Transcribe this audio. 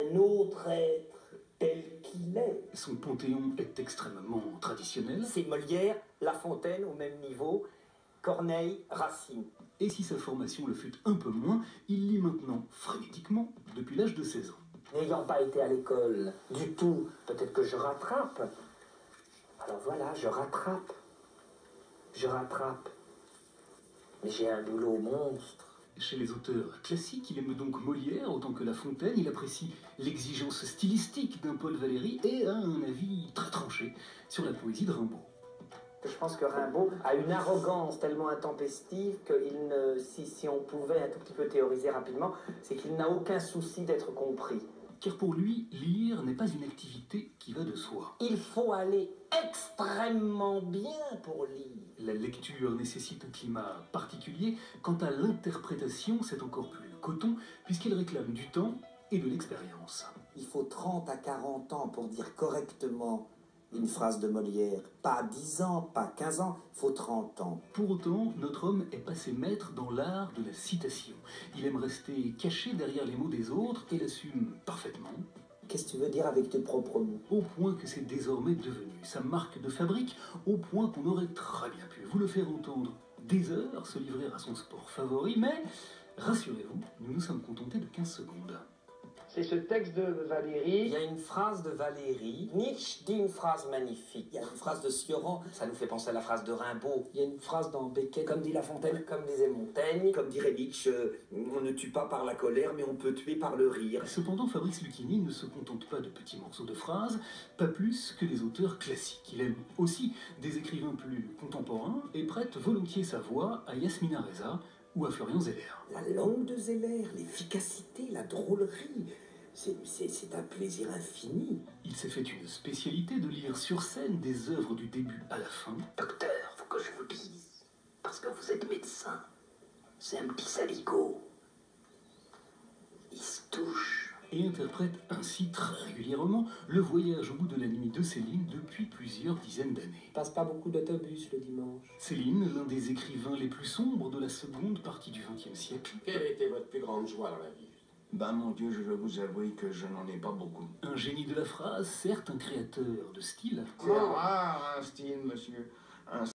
un autre être tel qu'il est. Son panthéon est extrêmement traditionnel. C'est Molière, La Fontaine au même niveau, Corneille, Racine. Et si sa formation le fut un peu moins, il lit maintenant frénétiquement depuis l'âge de 16 ans. N'ayant pas été à l'école du tout, peut-être que je rattrape. Alors voilà, je rattrape. Je rattrape. Mais j'ai un boulot monstre. Chez les auteurs classiques, il aime donc Molière autant que La Fontaine, il apprécie l'exigence stylistique d'un Paul Valéry et a un avis très tranché sur la poésie de Rimbaud. Je pense que Rimbaud a une arrogance tellement intempestive qu'il ne, si on pouvait un tout petit peu théoriser rapidement, c'est qu'il n'a aucun souci d'être compris. Car pour lui, lire n'est pas une activité qui va de soi. Il faut aller extrêmement bien pour lire. La lecture nécessite un climat particulier. Quant à l'interprétation, c'est encore plus coton, puisqu'il réclame du temps et de l'expérience. Il faut 30 à 40 ans pour dire correctement une phrase de Molière. Pas 10 ans, pas 15 ans, il faut 30 ans. Pour autant, notre homme est passé maître dans l'art de la citation. Il aime rester caché derrière les mots des autres et l'assume parfaitement. Qu'est-ce que tu veux dire avec tes propres mots? Au point que c'est désormais devenu sa marque de fabrique, au point qu'on aurait très bien pu vous le faire entendre des heures se livrer à son sport favori, mais rassurez-vous, nous nous sommes contentés de 15 secondes. C'est ce texte de Valéry. Il y a une phrase de Valéry. Nietzsche dit une phrase magnifique. Il y a une phrase de Sioran. Ça nous fait penser à la phrase de Rimbaud. Il y a une phrase dans Beckett. Comme dit La Fontaine, comme disait Montaigne. Comme dirait Nietzsche, on ne tue pas par la colère, mais on peut tuer par le rire. Cependant, Fabrice Lucchini ne se contente pas de petits morceaux de phrases, pas plus que les auteurs classiques. Il aime aussi des écrivains plus contemporains et prête volontiers sa voix à Yasmina Reza ou à Florian Zeller. La langue de Zeller, l'efficacité, la drôlerie, c'est un plaisir infini. Il s'est fait une spécialité de lire sur scène des œuvres du début à la fin. Docteur, faut que je vous dise, parce que vous êtes médecin, c'est un petit saligot. Il se touche. Et interprète ainsi très régulièrement le voyage au bout de la nuit de Céline depuis plusieurs dizaines d'années. Il passe pas beaucoup d'autobus le dimanche. Céline, l'un des écrivains les plus sombres de la seconde partie du XXe siècle. Quelle était votre plus grande joie dans la vie? Ben mon Dieu, je dois vous avouer que je n'en ai pas beaucoup. Un génie de la phrase, certes un créateur de style. C'est rare un style, monsieur.